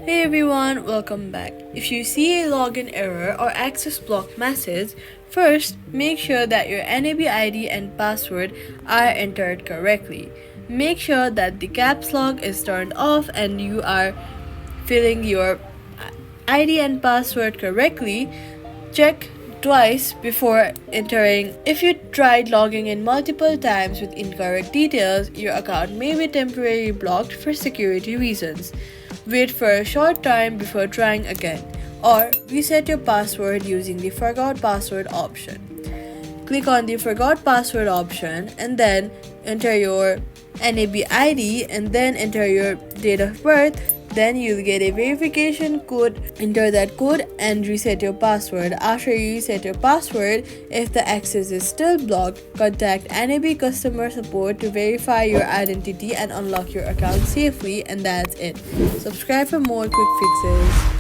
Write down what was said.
Hey everyone, welcome back. If you see a login error or access block message, first make sure that your NAB ID and password are entered correctly. Make sure that the caps lock is turned off and you are filling your ID and password correctly. Check twice before entering. If you tried logging in multiple times with incorrect details, your account may be temporarily blocked for security reasons. Wait for a short time before trying again, or reset your password using the Forgot Password option. Click on the Forgot Password option and then enter your NAB ID and then enter your date of birth. Then you'll get a verification code. Enter that code and reset your password. After you reset your password, if the access is still blocked, contact NAB customer support to verify your identity and unlock your account safely, and that's it. Subscribe for more quick fixes.